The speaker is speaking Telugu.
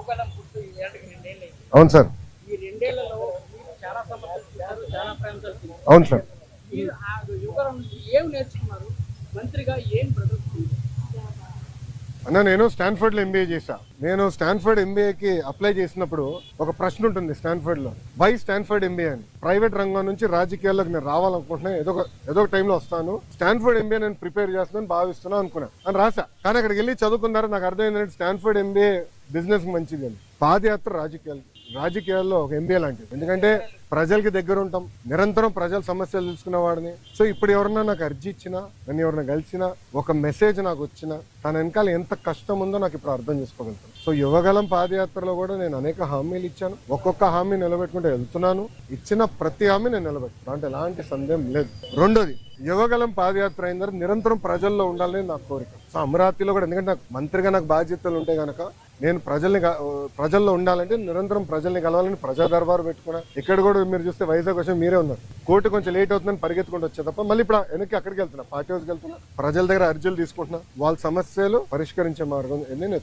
యువగలం పుట్టు ఈ ఏడాదికి 2 ఏళ్ళు అయింది. అవును సార్. ఈ 2 ఏళ్లలో మీరు చాలా సమస్యలు చూశారు, చాలా ప్రయాణాలు చేశారు. అవును సార్. మీరు ఆ యువగలం నుంచి ఏం నేర్చుకున్నారు? మంత్రిగా ఏం ప్రదర్శించారు? అన్న, నేను స్టాన్ఫర్డ్లో ఎంబీఏ చేశా. నేను స్టాన్ఫర్డ్ ఎంబీఏకి అప్లై చేసినప్పుడు ఒక ప్రశ్న ఉంటుంది స్టాన్ఫర్డ్లో, వై స్టాన్ఫర్డ్ ఎంబీఏ అని. ప్రైవేట్ రంగం నుంచి రాజకీయాల్లోకి నేను రావాలనుకుంటున్నా, ఏదో ఒక టైంలో వస్తాను, స్టాన్ఫర్డ్ ఎంబీఏ నేను ప్రిపేర్ చేస్తున్నాను భావిస్తున్నా అనుకున్నా అని రాసా. కానీ అక్కడికి వెళ్ళి చదువుకున్నారు, నాకు అర్థమైంది స్టాన్ఫర్డ్ ఎంబీఏ బిజినెస్ మంచిది అని. పాదయాత్ర రాజకీయాల్లో ఒక ఎంబీఏ లాంటిది. ఎందుకంటే ప్రజలకి దగ్గర ఉంటాం, నిరంతరం ప్రజల సమస్యలు తెలుసుకునే వాడిని. సో ఇప్పుడు ఎవరన్నా నాకు అర్జీ ఇచ్చినా, నన్ను ఎవరైనా కలిసినా, ఒక మెసేజ్ నాకు వచ్చినా, తన వెనకాల ఎంత కష్టం ఉందో నాకు ఇప్పుడు అర్థం చేసుకోగలుగుతాను. సో యువగలం పాదయాత్రలో కూడా నేను అనేక హామీలు ఇచ్చాను, ఒక్కొక్క హామీ నిలబెట్టుకుంటూ వెళ్తున్నాను. ఇచ్చిన ప్రతి హామీ నేను నిలబెట్టుకున్నాను, అంటే ఎలాంటి సందేహం లేదు. రెండోది, యువగలం పాదయాత్ర అయిన తర్వాత నిరంతరం ప్రజల్లో ఉండాలని నా కోరిక. సో అమరావతిలో కూడా, ఎందుకంటే నాకు మంత్రిగా నాకు బాధ్యతలు ఉంటాయి కనుక, నేను ప్రజల్లో ఉండాలంటే నిరంతరం ప్రజల్ని కలవాలని ప్రజా దర్బారు పెట్టుకున్నా. ఇక్కడ కూడా మీరు చూస్తే వైజాగ్ వచ్చి మీరే ఉన్నారు, కోర్టు కొంచెం లేట్ అవుతుందని పరిగెత్తుకుంటూ వచ్చే తప్ప మళ్ళీ ఇప్పుడు వెనక్కి అక్కడికి వెళ్తున్నా, పార్టీ హౌస్కి వెళ్తున్నా, ప్రజల దగ్గర అర్జీలు తీసుకుంటున్నా, వాళ్ళ సమస్యలు పరిష్కరించే మార్గం నేను